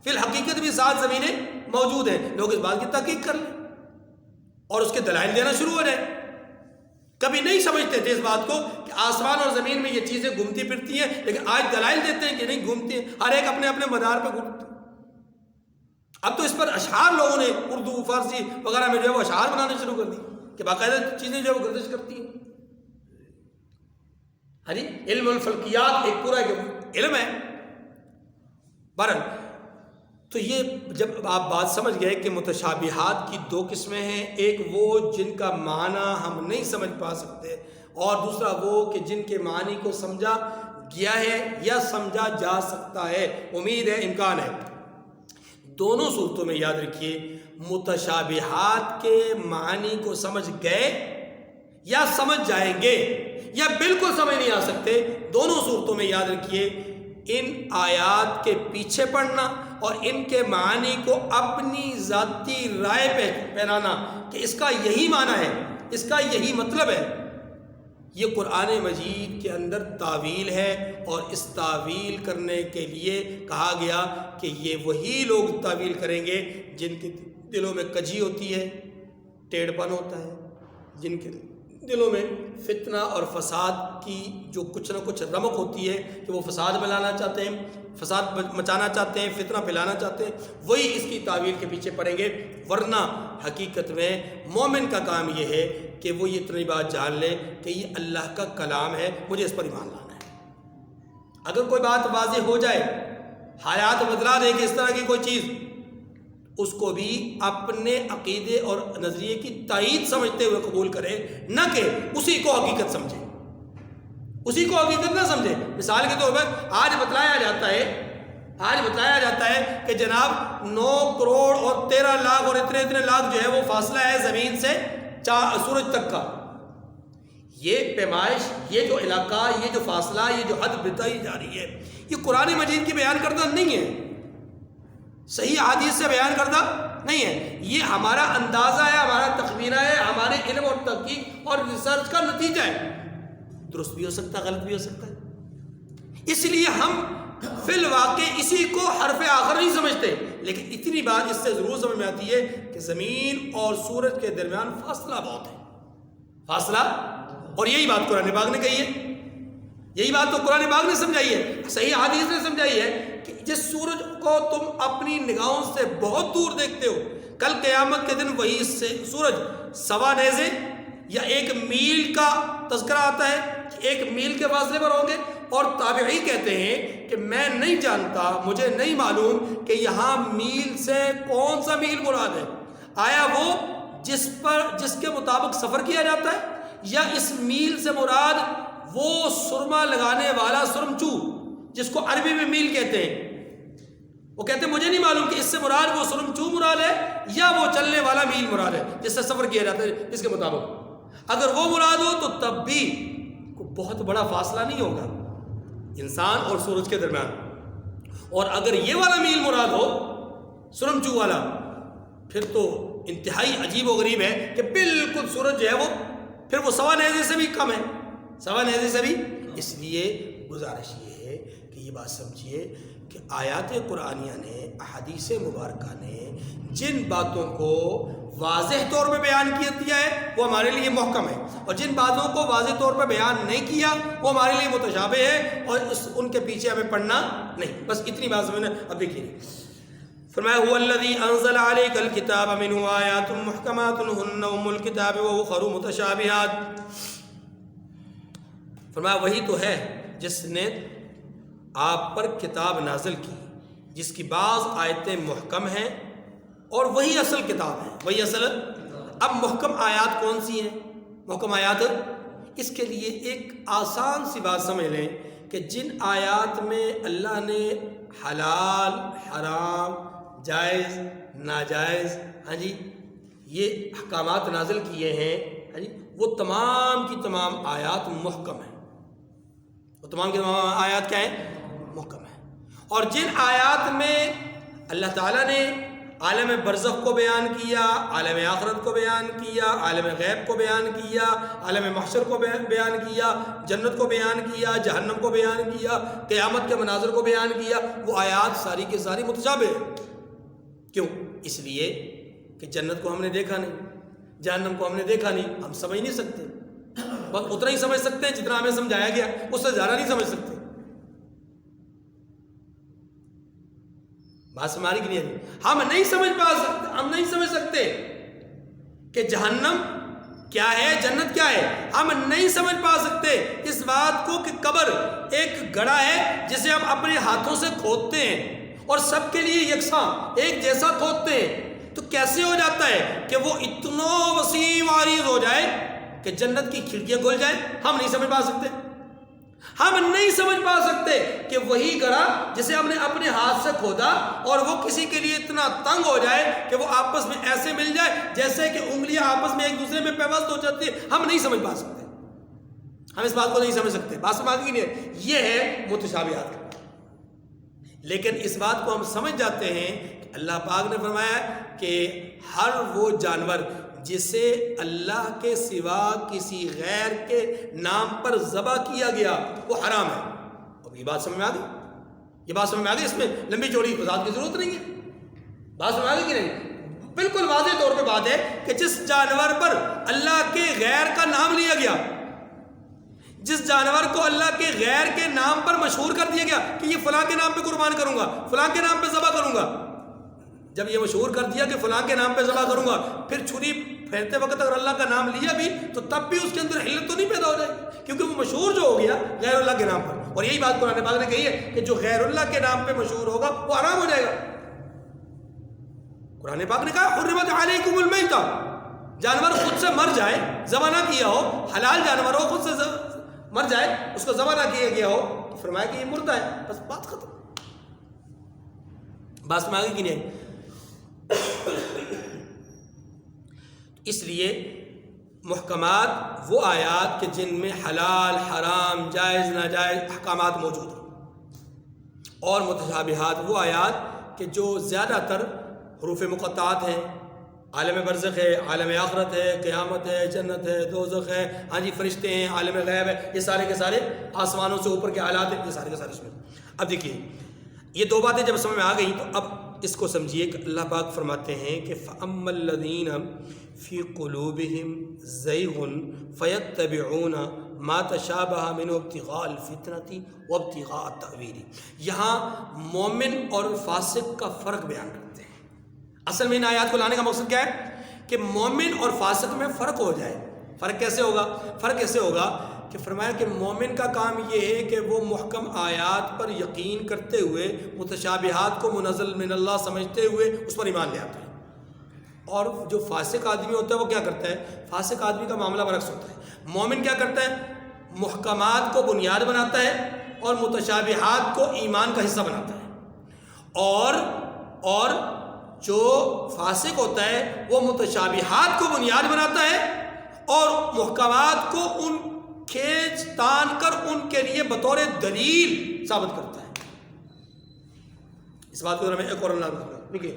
فی الحقیقت بھی 7 زمینیں موجود ہیں. لوگ اس بات کی تحقیق کر لیں اور اس کے دلائل دینا شروع ہو جائیں. کبھی نہیں سمجھتے تھے اس بات کو کہ آسمان اور زمین میں یہ چیزیں گھومتی پھرتی ہیں، لیکن آج دلائل دیتے ہیں کہ نہیں گھومتی ہیں، ہر ایک اپنے اپنے مدار پہ گھومتے ہیں. اب تو اس پر اشعار لوگوں نے اردو فارسی وغیرہ میں جو ہے وہ اشعار بنانے شروع کر دی کہ باقاعدہ چیزیں جو ہے وہ گردش کرتی ہیں. ہاں جی، علم الفلکیات ایک پورا علم ہے. بہرحال تو یہ جب آپ بات سمجھ گئے کہ متشابہات کی 2 قسمیں ہیں، ایک وہ جن کا معنی ہم نہیں سمجھ پا سکتے اور دوسرا وہ کہ جن کے معنی کو سمجھا گیا ہے یا سمجھا جا سکتا ہے، امید ہے، امکان ہے. دونوں صورتوں میں یاد رکھیے متشابہات کے معنی کو سمجھ گئے یا سمجھ جائیں گے یا بالکل سمجھ نہیں آ سکتے. دونوں صورتوں میں یاد رکھیے ان آیات کے پیچھے پڑنا اور ان کے معنی کو اپنی ذاتی رائے پہ پہنانا کہ اس کا یہی معنی ہے، اس کا یہی مطلب ہے، یہ قرآن مجید کے اندر تعویل ہے. اور اس تعویل کرنے کے لیے کہا گیا کہ یہ وہی لوگ تعویل کریں گے جن کے دلوں میں کجی ہوتی ہے، ٹیڑھ پن ہوتا ہے، جن کے دلوں میں فتنہ اور فساد کی جو کچھ نہ کچھ رمق ہوتی ہے کہ وہ فساد ملانا چاہتے ہیں، فساد مچانا چاہتے ہیں، فتنہ پھیلانا چاہتے ہیں، وہی اس کی تعویل کے پیچھے پڑیں گے. ورنہ حقیقت میں مومن کا کام یہ ہے کہ وہ یہ اتنی بات جان لے کہ یہ اللہ کا کلام ہے، مجھے اس پر ایمان لانا ہے. اگر کوئی بات واضح ہو جائے، حالات بدلا دے کہ اس طرح کی کوئی چیز، اس کو بھی اپنے عقیدے اور نظریے کی تائید سمجھتے ہوئے قبول کرے، نہ کہ اسی کو حقیقت سمجھے، اسی کو حقیقت نہ سمجھے. مثال کے طور پر آج بتلایا جاتا ہے کہ جناب 9 کروڑ اور 13 لاکھ اور اتنے لاکھ جو ہے وہ فاصلہ ہے زمین سے سورج تک کا. یہ پیمائش، یہ جو علاقہ، یہ جو فاصلہ، یہ جو حد بتائی جا رہی ہے، یہ قرآن مجید کی بیان کردہ نہیں ہے، صحیح حدیث سے بیان کردہ نہیں ہے. یہ ہمارا اندازہ ہے، ہمارا تخمینہ ہے، ہمارے علم اور تحقیق اور ریسرچ کا نتیجہ ہے. درست بھی ہو سکتا ہے، غلط بھی ہو سکتا ہے. اس لیے ہم فی الواقع اسی کو حرف آخر نہیں سمجھتے، لیکن اتنی بات اس سے ضرور سمجھ میں آتی ہے کہ زمین اور سورج کے درمیان فاصلہ بہت ہے، فاصلہ. اور یہی بات قرآن پاک نے کہی ہے، یہی بات تو قرآن پاک نے سمجھائی ہے، صحیح حدیث نے سمجھائی ہے کہ جس سورج کو تم اپنی نگاہوں سے بہت دور دیکھتے ہو، کل قیامت کے دن وہی سورج 1.25 نیزے یا 1 میل کا تذکرہ آتا ہے کہ 1 میل کے فاصلے پر ہوں گے. اور تابعی کہتے ہیں کہ میں نہیں جانتا، مجھے نہیں معلوم کہ یہاں میل سے کون سا میل مراد ہے. آیا وہ جس کے مطابق سفر کیا جاتا ہے، یا اس میل سے مراد وہ سرما لگانے والا سرمچو جس کو عربی میں میل کہتے ہیں؟ وہ کہتے ہیں مجھے نہیں معلوم کہ اس سے مراد وہ سرمچو مراد ہے یا وہ چلنے والا میل مراد ہے جس سے سفر کیا جاتا ہے اس کے مطابق. اگر وہ مراد ہو تو تب بھی کوئی بہت بڑا فاصلہ نہیں ہوگا انسان اور سورج کے درمیان. اور اگر یہ والا میل مراد ہو، سرمچو والا، پھر تو انتہائی عجیب و غریب ہے کہ بالکل سورج جو ہے وہ پھر وہ 1.25 نیزے سے بھی کم ہے، 1.25 نیزے سے بھی. اس لیے گزارش یہ ہے کہ یہ بات سمجھیے کہ آیات قرآنیہ نے، احادیث مبارکہ نے جن باتوں کو واضح طور پہ بیان کیا ہے وہ ہمارے لیے محکم ہے، اور جن باتوں کو واضح طور پہ بیان نہیں کیا وہ ہمارے لیے متشابہ ہے، اور ان کے پیچھے ہمیں پڑھنا نہیں. بس اتنی بات سمجھنا. اب دیکھیے فرمایا هو الذی انزل علیک الکتاب منہ آیات محکمات ہن ام الکتاب واخر متشابہات. فرمایا وہی تو ہے جس نے آپ پر کتاب نازل کی، جس کی بعض آیتیں محکم ہیں اور وہی اصل کتاب ہے، وہی اصل. اب محکم آیات کون سی ہیں؟ محکم آیات اس کے لیے ایک آسان سی بات سمجھ لیں کہ جن آیات میں اللہ نے حلال، حرام، جائز، ناجائز، ہاں جی، یہ احکامات نازل کیے ہیں، ہاں جی، وہ تمام کی تمام آیات محکم ہیں. وہ تمام کی تمام آیات کیا ہیں؟ محکم ہیں. اور جن آیات میں اللہ تعالیٰ نے عالم برزخ کو بیان کیا، عالم آخرت کو بیان کیا، عالم غیب کو بیان کیا، عالم محشر کو بیان کیا، جنت کو بیان کیا، جہنم کو بیان کیا، قیامت کے مناظر کو بیان کیا، وہ آیات ساری کی ساری متشابہ ہیں. کیوں؟ اس لیے کہ جنت کو ہم نے دیکھا نہیں، جہنم کو ہم نے دیکھا نہیں، ہم سمجھ نہیں سکتے. بس اتنا ہی سمجھ سکتے ہیں جتنا ہمیں سمجھایا گیا، اس سے زیادہ نہیں سمجھ سکتے. بات سمجھ کی نہیں؟ ہم نہیں سمجھ سکتے کہ جہنم کیا ہے، جنت کیا ہے. ہم نہیں سمجھ پا سکتے اس بات کو کہ قبر ایک گڑھا ہے جسے ہم اپنے ہاتھوں سے کھودتے ہیں اور سب کے لیے یکساں ایک جیسا کھودتے ہیں. تو کیسے ہو جاتا ہے کہ وہ اتنا وسیع عریض ہو جائے کہ جنت کی کھڑکیاں کھل جائیں؟ ہم نہیں سمجھ پا سکتے. ہم نہیں سمجھ پا سکتے کہ وہی گڑھا جسے ہم نے اپنے ہاتھ سے کھودا اور وہ کسی کے لیے اتنا تنگ ہو جائے کہ وہ آپس میں ایسے مل جائے جیسے کہ انگلیاں آپس میں ایک دوسرے میں پیوست ہو جاتی ہیں. ہم نہیں سمجھ پا سکتے، ہم اس بات کو نہیں سمجھ سکتے. بات سمجھ کی نہیں؟ یہ ہے متشابہات. لیکن اس بات کو ہم سمجھ جاتے ہیں کہ اللہ پاک نے فرمایا کہ ہر وہ جانور جسے اللہ کے سوا کسی غیر کے نام پر ذبح کیا گیا وہ حرام ہے. اب یہ بات سمجھ میں آ گئی؟ یہ بات سمجھ میں آ گئی؟ اس میں لمبی چوڑی وضاحت کی ضرورت نہیں ہے. بات سمجھ آ گئی کہ نہیں؟ بالکل واضح طور پہ بات ہے کہ جس جانور پر اللہ کے غیر کا نام لیا گیا، جس جانور کو اللہ کے غیر کے نام پر مشہور کر دیا گیا کہ یہ فلاں کے نام پہ قربان کروں گا، فلاں کے نام پہ ذبح کروں گا، جب یہ مشہور کر دیا کہ فلاں کے نام پہ ذبح کروں گا، پھر چھری پھیرتے وقت اگر اللہ کا نام لیا بھی تو تب بھی اس کے اندر حلت تو نہیں پیدا ہو جائے گی، کیونکہ وہ مشہور جو ہو گیا غیر اللہ کے نام پر. اور یہی بات قرآن پاک نے کہی ہے کہ جو غیر اللہ کے نام پہ مشہور ہوگا وہ حرام ہو جائے گا. قرآن پاک نے کہا حرمت علیکم المیتہ، جانور خود سے مر جائے، ذبح نہ کیا ہو، حلال جانور ہو، خود سے مر جائے، اس کو ذبح نہ کیا گیا ہو، تو فرمایا کہ یہ مردہ ہے، بس بات ختم. بات میں آگے کی نہیں. اس لیے محکمات وہ آیات کہ جن میں حلال حرام جائز ناجائز احکامات موجود ہیں، اور متشابہات وہ آیات کہ جو زیادہ تر حروف مقطعات ہیں، عالم برزخ ہے، عالم آخرت ہے، قیامت ہے، جنت ہے، دوزخ ہے، ہاں جی فرشتے ہیں، عالم غیب ہے، یہ سارے کے سارے آسمانوں سے اوپر کے حالات ہیں، یہ سارے کے سارے اس میں. اب دیکھیے یہ دو باتیں جب سمجھ میں آ گئی تو اب اس کو سمجھیے کہ اللہ پاک فرماتے ہیں کہ فَأَمَّا الَّذِينَ فِي قُلُوبِهِمْ زَيْغٌ فَيَتَّبِعُونَ مَا تَشَابَهَ مِنْهُ ابْتِغَاءَ الْفِتْنَةِ وَابْتِغَاءَ التَّأْوِيلِ. یہاں مومن اور فاسق کا فرق بیان کرتے ہیں. اصل میں ان آیات کو لانے کا مقصد کیا ہے کہ مومن اور فاسق میں فرق ہو جائے. فرق کیسے ہوگا؟ فرق ایسے ہوگا کہ فرمایا کہ مومن کا کام یہ ہے کہ وہ محکم آیات پر یقین کرتے ہوئے متشابہات کو منزل من اللہ سمجھتے ہوئے اس پر ایمان لے آتے ہیں. اور جو فاسق آدمی ہوتا ہے وہ کیا کرتا ہے؟ فاسق آدمی کا معاملہ برعکس ہوتا ہے. مومن کیا کرتا ہے؟ محکمات کو بنیاد بناتا ہے اور متشابہات کو ایمان کا حصہ بناتا ہے. اور جو فاسق ہوتا ہے وہ متشابہات کو بنیاد بناتا ہے اور محکمات کو ان کھینچ تان کر ان کے لیے بطور دلیل ثابت کرتا ہے. اس بات کو میں ایک اور انداز کرتا ہوں. دیکھیے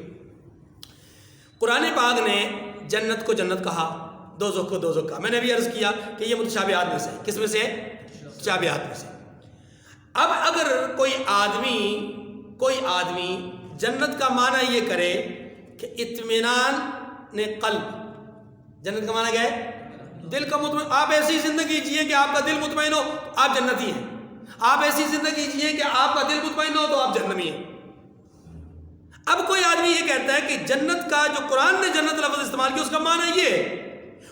قرآن پاک نے جنت کو جنت کہا، دوزخ کو دوزخ کہا. میں نے بھی عرض کیا کہ یہ متشابہات میں سے، کس میں سے؟ متشابہات میں سے. اب اگر کوئی آدمی جنت کا معنی یہ کرے کہ اطمینان نے قلب، جنت کا معنی کیا ہے؟ دل کا مطمئن. آپ ایسی زندگی جیے کہ آپ کا دل مطمئن ہو، آپ جنتی ہیں. آپ ایسی زندگی جیے کہ آپ کا دل مطمئن ہو تو آپ جہنمی ہیں. اب کوئی آدمی یہ کہتا ہے کہ جنت کا جو قرآن نے جنت لفظ استعمال کیا اس کا معنی یہ ہے،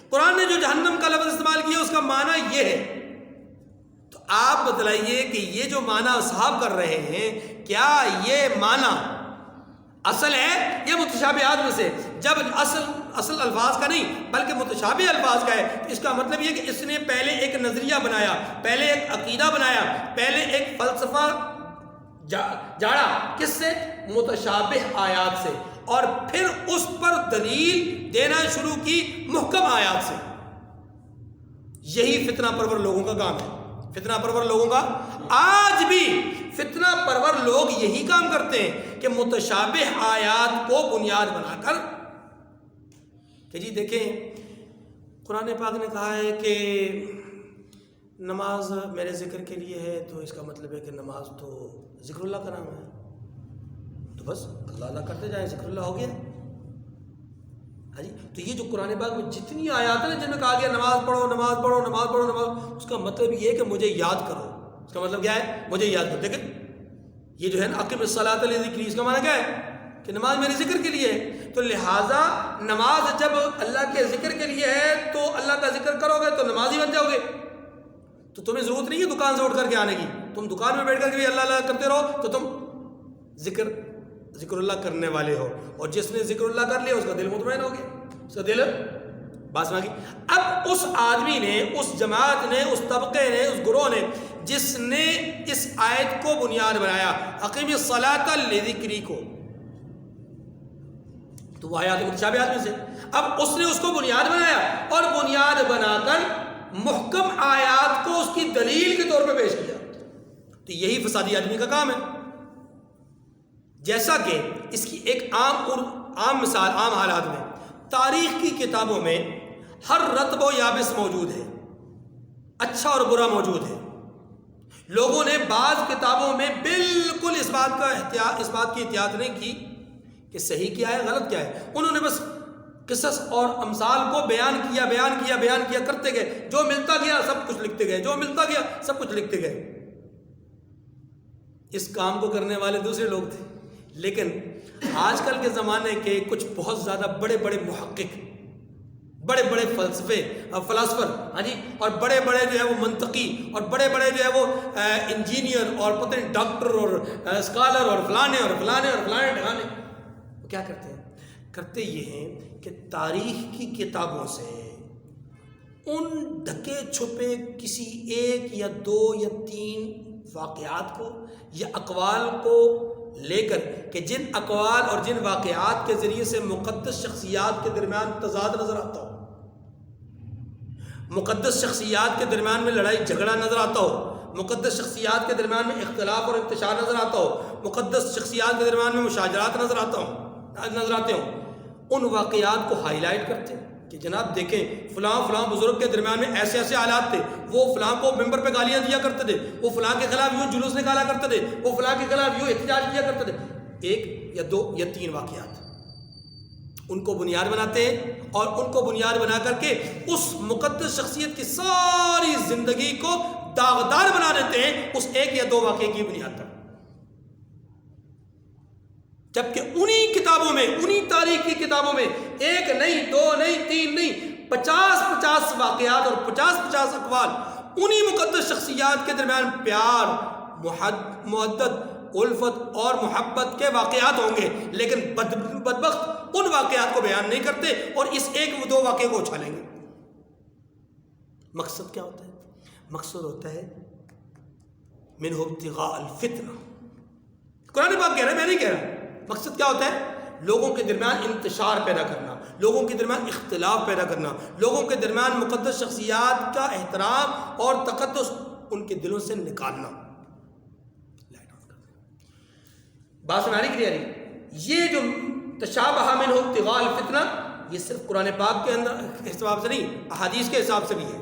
قرآن نے جو جہنم کا لفظ استعمال کیا اس کا معنی یہ ہے. تو آپ بتلائیے کہ یہ جو معنی اصحاب کر رہے ہیں کیا یہ معنی اصل ہے یا متشابہات میں سے؟ جب اصل الفاظ کا نہیں بلکہ متشابہ الفاظ کا ہے تو اس کا مطلب یہ کہ اس نے پہلے ایک نظریہ بنایا، پہلے ایک عقیدہ بنایا، پہلے ایک فلسفہ جاڑا. کس سے؟ متشابہ آیات سے، اور پھر اس پر دلیل دینا شروع کی محکم آیات سے. یہی فتنہ پرور لوگوں کا کام ہے. فتنہ پرور لوگوں کا آج بھی فتنہ پرور لوگ یہی کام کرتے ہیں کہ متشابہ آیات کو بنیاد بنا کر کہ جی دیکھیں قرآن پاک نے کہا ہے کہ نماز میرے ذکر کے لیے ہے، تو اس کا مطلب ہے کہ نماز تو ذکر اللہ کا نام ہے، تو بس اللہ اللہ کرتے جائیں، ذکر اللہ ہو گیا. ہاں جی. تو یہ جو قرآن پاک میں جتنی آیات ہیں جن میں کہا گیا نماز پڑھو نماز پڑھو نماز پڑھو نماز، اس کا مطلب یہ ہے کہ مجھے یاد کرو. اس کا مطلب کیا ہے؟ مجھے یاد کرو. دیکھیں یہ جو ہے نا اقم الصلاۃ لذکری، اس کا معنی کیا ہے؟ کہ نماز میرے ذکر کے لیے ہے. تو لہٰذا نماز جب اللہ کے ذکر کے لیے ہے تو اللہ کا ذکر کرو گے تو نمازی بن جاؤ گے. تو تمہیں ضرورت نہیں ہے دکان سے اٹھ کر کے آنے کی، تم دکان میں بیٹھ کر کے بھی اللہ اللہ کرتے رہو تو تم ذکر اللہ کرنے والے ہو. اور جس نے ذکر اللہ کر لیا اس کا دل مطمئن ہو گیا، اس کا دل بات سنا گی. اب اس آدمی نے، اس جماعت نے، اس طبقے نے، اس گروہ نے جس نے اس آیت کو بنیاد بنایا اقیم الصلاۃ لذکری کو، تو وہ آیات متشابہات میں سے، اب اس نے اس کو بنیاد بنایا اور بنیاد بنا کر محکم آیات کو اس کی دلیل کے طور پہ پیش کیا. تو یہی فسادی آدمی کا کام ہے. جیسا کہ اس کی ایک عام مثال عام حالات میں تاریخ کی کتابوں میں ہر رطب و یابس موجود ہے، اچھا اور برا موجود ہے. لوگوں نے بعض کتابوں میں بالکل اس بات کی احتیاط نہیں کی کہ صحیح کیا ہے غلط کیا ہے. انہوں نے بس قصص اور امثال کو بیان کیا کرتے گئے، جو ملتا گیا سب کچھ لکھتے گئے، اس کام کو کرنے والے دوسرے لوگ تھے۔ لیکن آج کل کے زمانے کے کچھ بہت زیادہ بڑے بڑے محقق، بڑے بڑے فلاسفر، ہاں جی، اور بڑے بڑے جو ہے وہ منطقی، اور بڑے بڑے جو ہے وہ انجینئر اور پتہ نہیں ڈاکٹر اور اسکالر اور فلانے ٹھکانے، وہ کیا کرتے یہ ہیں کہ تاریخ کی کتابوں سے ان ڈھکے چھپے کسی ایک یا دو یا تین واقعات کو یا اقوال کو لے کر، کہ جن اقوال اور جن واقعات کے ذریعے سے مقدس شخصیات کے درمیان تضاد نظر آتا ہو، مقدس شخصیات کے درمیان میں لڑائی جھگڑا نظر آتا ہو، مقدس شخصیات کے درمیان میں اختلاف اور انتشار نظر آتا ہو، مقدس شخصیات کے درمیان میں مشاجرات نظر آتے ہوں، ان واقعات کو ہائی لائٹ کرتے ہیں کہ جناب دیکھیں فلاں بزرگ کے درمیان میں ایسے حالات تھے، وہ فلاں کو ممبر پہ گالیاں دیا کرتے تھے، وہ فلاں کے خلاف یوں جلوس نکالا کرتے تھے، وہ فلاں کے خلاف یوں احتجاج کیا کرتے تھے۔ ایک یا دو یا تین واقعات ان کو بنیاد بناتے ہیں، اور ان کو بنیاد بنا کر کے اس مقدس شخصیت کی ساری زندگی کو داغدار بنا دیتے ہیں اس ایک یا دو واقعے کی بنیاد پر، جبکہ انہی کتابوں میں، انہی تاریخ کی کتابوں میں ایک نہیں، دو نہیں، تین نہیں، 50 واقعات اور 50 اقوال انہی مقدس شخصیات کے درمیان پیار، محبت، الفت اور محبت کے واقعات ہوں گے، لیکن بدبخت ان واقعات کو بیان نہیں کرتے اور اس ایک دو واقعے کو اچھالیں گے۔ مقصد کیا ہوتا ہے؟ مقصد ہوتا ہے منہ ابتغاء الفتنہ۔ قرآن پاک کہہ رہا ہے، میں نہیں کہہ رہا۔ مقصد کیا ہوتا ہے؟ لوگوں کے درمیان انتشار پیدا کرنا، لوگوں کے درمیان اختلاف پیدا کرنا، لوگوں کے درمیان مقدس شخصیات کا احترام اور تقدس ان کے دلوں سے نکالنا۔ بات سمجھ آ رہی کہ یہ جو تشابہ منہ ابتغاء الفتنہ، یہ صرف قرآن پاک کے اندر حساب سے نہیں، احادیث کے حساب سے بھی ہے۔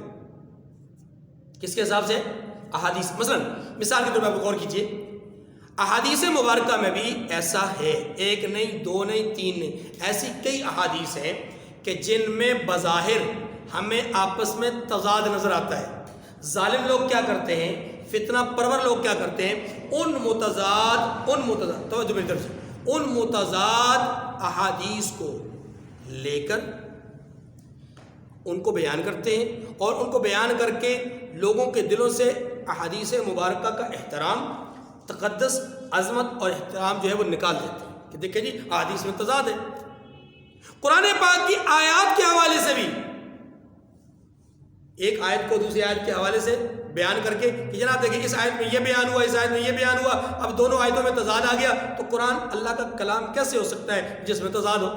کس کے حساب سے؟ احادیث۔ مثال کے طور پر آپ غور کیجئے، احادیث مبارکہ میں بھی ایسا ہے، ایک نہیں، دو نہیں، تین نہیں، ایسی کئی احادیث ہیں کہ جن میں بظاہر ہمیں آپس میں تضاد نظر آتا ہے۔ ظالم لوگ کیا کرتے ہیں، فتنہ پرور لوگ کیا کرتے ہیں، ان متضاد احادیث کو لے کر ان کو بیان کرتے ہیں، اور ان کو بیان کر کے لوگوں کے دلوں سے احادیث مبارکہ کا احترام، تقدس، عظمت اور احترام جو ہے وہ نکال دیتے ہیں کہ دیکھیں جی احادیث میں تضاد ہے۔ قرآن پاک کی آیات کے حوالے سے بھی ایک آیت کو دوسری آیت کے حوالے سے بیان کر کے کہ جناب دیکھیں اس آیت میں یہ بیان ہوا، اس آیت میں یہ بیان ہوا، اب دونوں آیتوں میں تضاد آ گیا، تو قرآن اللہ کا کلام کیسے ہو سکتا ہے جس میں تضاد ہو؟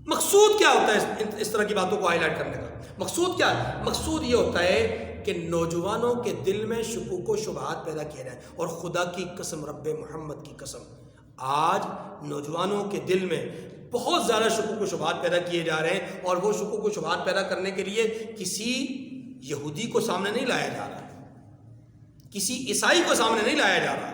مقصود کیا ہوتا ہے اس طرح کی باتوں کو ہائی لائٹ کرنے کا؟ مقصود کیا ہے؟ مقصود یہ ہوتا ہے کہ نوجوانوں کے دل میں شکوک و شبہات پیدا کیا جائے، اور خدا کی قسم، رب محمد کی قسم، آج نوجوانوں کے دل میں بہت زیادہ شکوک و شبہات پیدا کیے جا رہے ہیں، اور وہ شکوک و شبہات پیدا کرنے کے لیے کسی یہودی کو سامنے نہیں لایا جا رہا، کسی عیسائی کو سامنے نہیں لایا جا رہا،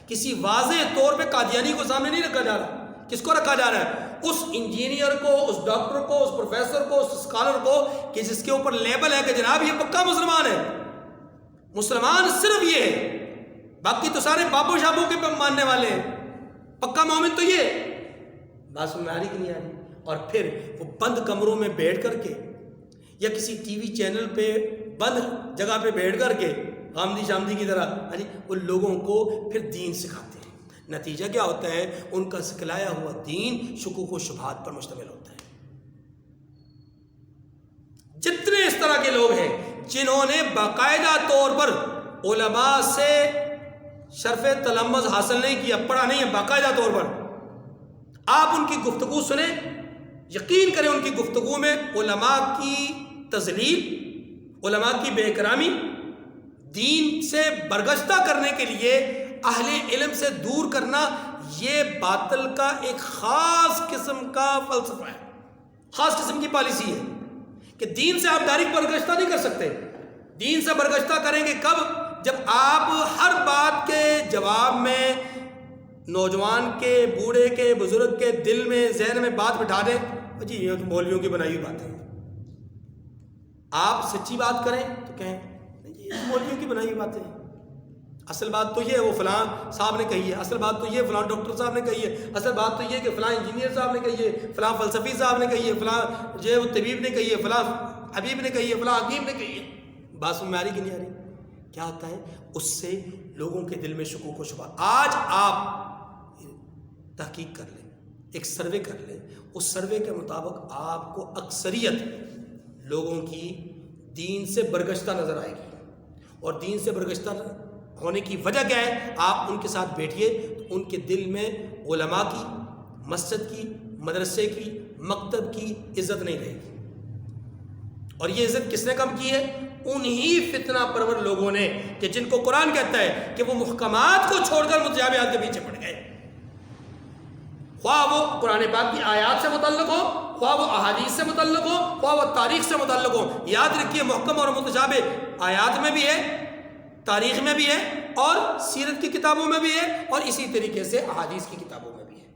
کسی واضح طور پہ قادیانی کو سامنے نہیں رکھا جا رہا۔ کس کو رکھا جا رہا ہے؟ اس انجینئر کو، اس ڈاکٹر کو، اس پروفیسر کو، اس اسکالر کو، کہ جس کے اوپر لیبل ہے کہ جناب یہ پکا مسلمان ہے۔ مسلمان صرف یہ ہے، باقی تو سارے بابو شابو کے ماننے والے ہیں، پکا مومن تو یہ۔ بات سمجھ آ رہی کہ نہیں آ رہی؟ اور پھر وہ بند کمروں میں بیٹھ کر کے یا کسی ٹی وی چینل پہ بند جگہ پہ بیٹھ کر کے غامدی شامدی کی طرح ان لوگوں کو پھر دین سکھاتے ہیں۔ نتیجہ کیا ہوتا ہے؟ ان کا سکھلایا ہوا دین شکوک و شبہات پر مشتمل ہوتا ہے۔ جتنے اس طرح کے لوگ ہیں جنہوں نے باقاعدہ طور پر علماء سے شرف تلمذ حاصل نہیں کیا، پڑھا نہیں ہے، باقاعدہ طور پر آپ ان کی گفتگو سنیں، یقین کریں ان کی گفتگو میں علماء کی تذلیل، علماء کی بے احترامی، دین سے برگشتہ کرنے کے لیے اہل علم سے دور کرنا، یہ باطل کا ایک خاص قسم کا فلسفہ ہے، خاص قسم کی پالیسی ہے کہ دین سے آپ ڈائریکٹ برگشتہ نہیں کر سکتے۔ دین سے برگشتہ کریں گے کب؟ جب آپ ہر بات کے جواب میں نوجوان کے، بوڑھے کے، بزرگ کے دل میں، ذہن میں بات بٹھا دیں جی یہ تو مولویوں کی بنائی ہوئی باتیں ہیں. آپ سچی بات کریں تو کہیں جی یہ مولویوں کی بنائی ہوئی باتیں ہیں، اصل بات تو یہ وہ فلاں صاحب نے کہی ہے، اصل بات تو یہ فلاں ڈاکٹر صاحب نے کہی ہے، اصل بات تو یہ کہ فلاں انجینئر صاحب نے کہی ہے، فلاں فلسفی صاحب نے کہی ہے، فلاں جو وہ طبیب نے کہی ہے، فلاں حبیب نے کہی ہے، فلاں حکیم نے کہی ہے. بات سمجھ میں آ رہی کہ نہیں آ رہی؟ کیا ہوتا ہے اس سے لوگوں کے دل میں شکوک و شبہ. آج آپ تحقیق کر لیں، ایک سروے کر لیں، اس سروے کے مطابق آپ کو اکثریت لوگوں کی دین سے برگشتہ نظر آئے گی. اور دین سے برگشتہ ہونے کی وجہ کیا ہے؟ آپ ان کے ساتھ بیٹھیے تو ان کے دل میں علماء کی، مسجد کی، مدرسے کی، مکتب کی عزت نہیں رہے گی. اور یہ عزت کس نے کم کی ہے؟ انہی فتنہ پرور لوگوں نے کہ جن کو قرآن کہتا ہے کہ وہ محکمات کو چھوڑ کر متشابہات کے پیچھے پڑ گئے. خواہ وہ قرآن پاک کی آیات سے متعلق ہو، خواہ وہ احادیث سے متعلق ہو، خواہ وہ تاریخ سے متعلق ہو. یاد رکھیے محکم اور متشابہ آیات میں بھی ہے، تاریخ میں بھی ہے، اور سیرت کی کتابوں میں بھی ہے، اور اسی طریقے سے احادیث کی کتابوں میں بھی ہے.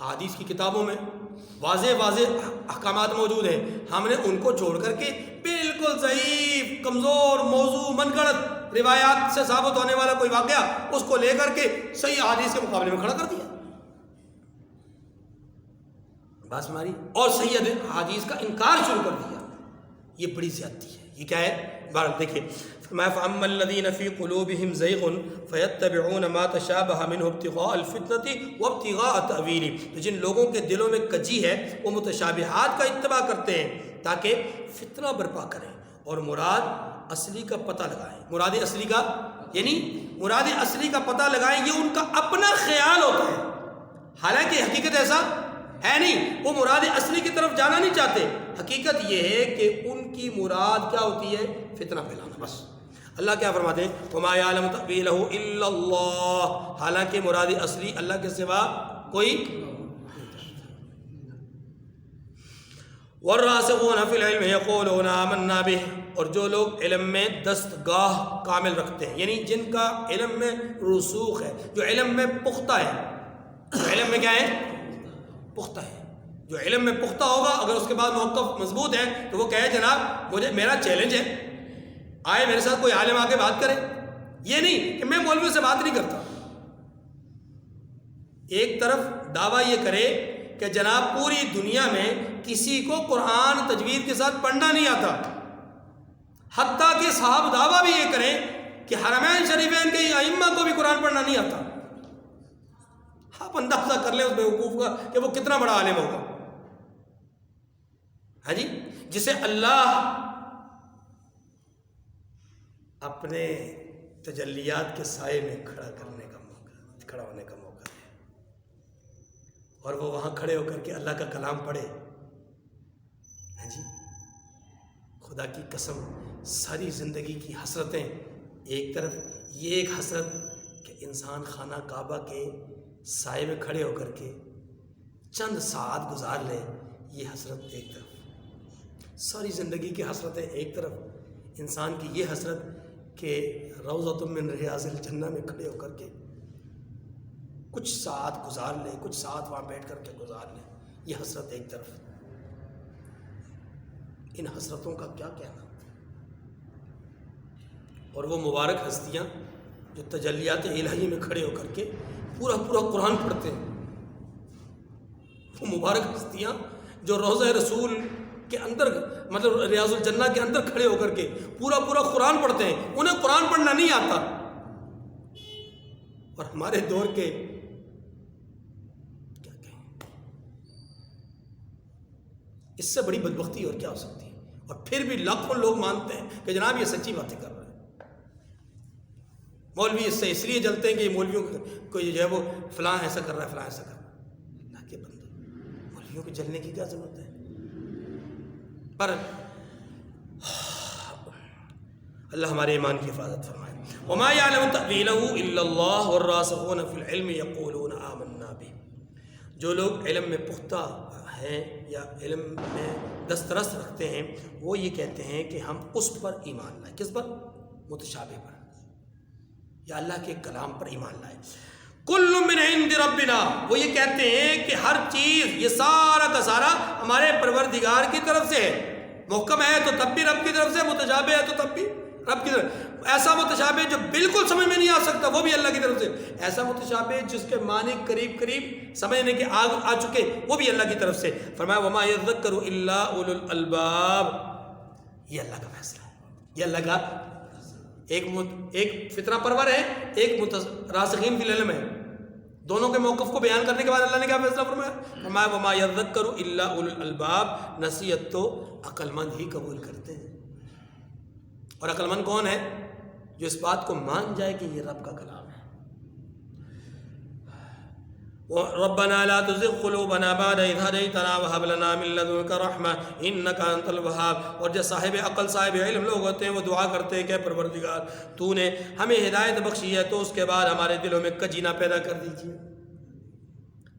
احادیث کی کتابوں میں واضح احکامات موجود ہیں. ہم نے ان کو چھوڑ کر کے بالکل ضعیف، کمزور، موضوع، من گڑت روایات سے ثابت ہونے والا کوئی واقعہ اس کو لے کر کے صحیح احادیث کے مقابلے میں کھڑا کر دیا. بات ہماری، اور صحیح احادیث کا انکار شروع کر دیا. یہ بڑی زیادتی ہے. یہ کیا ہے؟ بہرحال دیکھیے فرمایا فَأَمَّا الَّذِينَ فِي قُلُوبِهِمْ زَيْغٌ فَيَتَّبِعُونَ مَا تَشَابَهَ مِنْهُ ابْتِغَاءَ الْفِتْنَةِ وَابْتِغَاءَ تَأْوِيلِهِ. تو جن لوگوں کے دلوں میں کجی ہے وہ متشابہات کا اتباع کرتے ہیں تاکہ فتنہ برپا کریں اور مراد اصلی کا پتہ لگائیں. مراد اصلی کا یعنی مراد اصلی کا پتہ لگائیں، یہ ان کا اپنا خیال ہوتا ہے، حالانکہ حقیقت ایسا ہے نہیں. وہ مراد اصلی کی طرف جانا نہیں چاہتے. حقیقت یہ ہے کہ ان کی مراد کیا ہوتی ہے؟ فتنہ پھیلانا. بس اللہ کیا فرماتے ہیں؟ وَمَا يَعْلَمُ تَأْوِيلَهُ إِلَّا اللَّهُ. حالانکہ مراد اصلی اللہ کے سوا کوئی. وَالرَّاسِخُونَ فِي الْعِلْمِ يَقُولُونَ آمَنَّا بِهِ. اور جو لوگ علم میں دستگاہ کامل رکھتے ہیں، یعنی جن کا علم میں رسوخ ہے، جو علم میں پختہ ہے. جو علم میں کیا ہے؟ پختہ ہے. جو علم میں پختہ ہوگا، اگر اس کے بعد موقف مضبوط ہے تو وہ کہے جناب مجھے میرا چیلنج ہے، آئے میرے ساتھ کوئی عالم آ کے بات کرے. یہ نہیں کہ میں مولوی سے بات نہیں کرتا. ایک طرف دعویٰ یہ کرے کہ جناب پوری دنیا میں کسی کو قرآن تجوید کے ساتھ پڑھنا نہیں آتا، حتیٰ کہ صاحب دعویٰ بھی یہ کریں کہ حرمین شریفین کے ائمہ کو بھی قرآن پڑھنا نہیں آتا. آپ اندازہ کر لیں اس بیوقوف کا کہ وہ کتنا بڑا عالم ہوگا. ہاں جی، جسے اللہ اپنے تجلیات کے سائے میں کھڑا ہونے کا موقع ہے، اور وہ وہاں کھڑے ہو کر کے اللہ کا کلام پڑھے. ہاں جی، خدا کی قسم ساری زندگی کی حسرتیں ایک طرف، یہ ایک حسرت کہ انسان خانہ کعبہ کے سائے میں کھڑے ہو کر کے چند ساعت گزار لے، یہ حسرت ایک طرف. ساری زندگی کی حسرتیں ایک طرف، انسان کی یہ حسرت کہ روضۃ من ریاض الجنہ میں کھڑے ہو کر کے کچھ ساعت گزار لے، کچھ ساعت وہاں بیٹھ کر کے گزار لے، یہ حسرت ایک طرف. ان حسرتوں کا کیا کہنا. اور وہ مبارک ہستیاں جو تجلیات الہی میں کھڑے ہو کر کے پورا قرآن پڑھتے ہیں، وہ مبارک ہستیاں جو روضہ رسول کے اندر، مطلب ریاض الجنہ کے اندر کھڑے ہو کر کے پورا قرآن پڑھتے ہیں، انہیں قرآن پڑھنا نہیں آتا. اور ہمارے دور کے کیا کہیں، اس سے بڑی بدبختی اور کیا ہو سکتی ہے. اور پھر بھی لاکھوں لوگ مانتے ہیں کہ جناب یہ سچی باتیں کر رہے ہیں. مولوی اس سے اس لیے جلتے ہیں کہ یہ مولویوں کو جو ہے وہ فلاں ایسا کر رہا ہے، فلاں ایسا کر رہا ہے. اللہ کے بندے، مولویوں کو جلنے کی کیا ضرورت ہے؟ پر اللہ ہمارے ایمان کی حفاظت فرمائے. وَمَا يَعْلَمُ تَأْوِيلَهُ إِلَّا اللَّهُ وَالرَّاسِخُونَ فِي الْعِلْمِ يَقُولُونَ آمَنَّا بِهِ. جو لوگ علم میں پختہ ہیں یا علم میں دسترس رکھتے ہیں، وہ یہ کہتے ہیں کہ ہم اس پر ایمان لائیں. کس پر؟ متشابہ پر. یا اللہ کے کلام پر ایمان لائے. کل من عند ربنا، وہ یہ کہتے ہیں کہ ہر چیز، یہ سارا کا سارا ہمارے پروردگار کی طرف سے ہے. محکم ہے تو تب بھی رب کی طرف سے، متشابہ ہے تو تب بھی رب کی طرف. ایسا متشابہ جو بالکل سمجھ میں نہیں آ سکتا وہ بھی اللہ کی طرف سے، ایسا متشابہ جس کے معنی قریب قریب سمجھنے کے آ چکے وہ بھی اللہ کی طرف سے. فرمایا وما یذکر الا اولو الالباب، یہ اللہ کا فیصلہ ہے، یہ اللہ کا ایک فطرہ پرور ہے، ایک راسخین فی العلم ہے. دونوں کے موقف کو بیان کرنے کے بعد اللہ نے کیا فیصلہ فرمایا؟ فرمایا وما یذکر الا اولو الالباب، نصیحت تو عقل مند ہی قبول کرتے ہیں. اور عقل مند کون ہے؟ جو اس بات کو مان جائے کہ یہ رب کا کلام ہے. ربنا لا تزغ قلوبنا بعد إذ هديتنا وهب لنا من لدنك رحمة إنك أنت الوهاب. اور جو صاحب عقل صاحب علم لوگ ہوتے ہیں وہ دعا کرتے ہیں کہ پروردگار تو نے ہمیں ہدایت بخشی ہے تو اس کے بعد ہمارے دلوں میں کجی نہ پیدا کر دیجیے،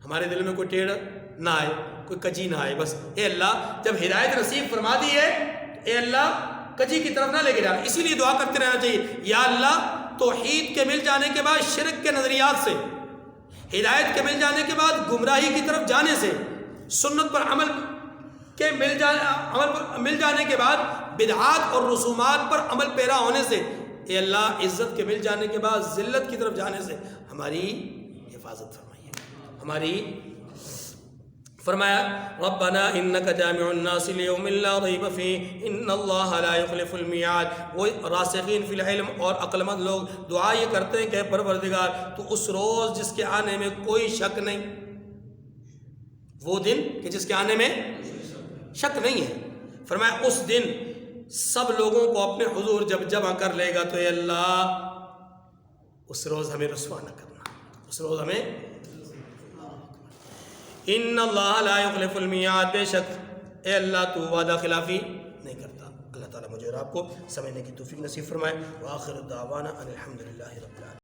ہمارے دل میں کوئی ٹیڑھ نہ آئے، کوئی کجی نہ آئے. بس اے اللہ جب ہدایت نصیب فرما دی ہے اے اللہ کجی کی طرف نہ لے کے جانا. اسی لیے دعا کرتے رہنا چاہیے، یا اللہ توحید کے مل جانے کے بعد شرک کے نظریات سے، ہدایت کے مل جانے کے بعد گمراہی کی طرف جانے سے، سنت پر عمل کے مل جانے کے بعد بدعات اور رسومات پر عمل پیرا ہونے سے، اے اللہ عزت کے مل جانے کے بعد ذلت کی طرف جانے سے ہماری حفاظت فرمائیے. ہماری فرمایا ربنا انک جامع الناس لیوم لا ریب فیہ ان اللہ لا یخلف المیعاد. وہ راسخین فی العلم اور عقل مند لوگ دعا یہ کرتے ہیں کہ پروردگار تو اس روز جس کے آنے میں کوئی شک نہیں، وہ دن کہ جس کے آنے میں شک نہیں ہے. فرمایا اس دن سب لوگوں کو اپنے حضور جب جمع کر لے گا تو اے اللہ اس روز ہمیں رسوا نہ کرنا، اس روز ہمیں ان اللہ لا یخلف المیعاد، بے شک اے اللہ تو وعدہ خلافی نہیں کرتا. اللہ تعالیٰ مجھے اور آپ کو سمجھنے کی توفیق نصیب فرمائے. وآخر دعوانا ان الحمد للہ رب العالمین.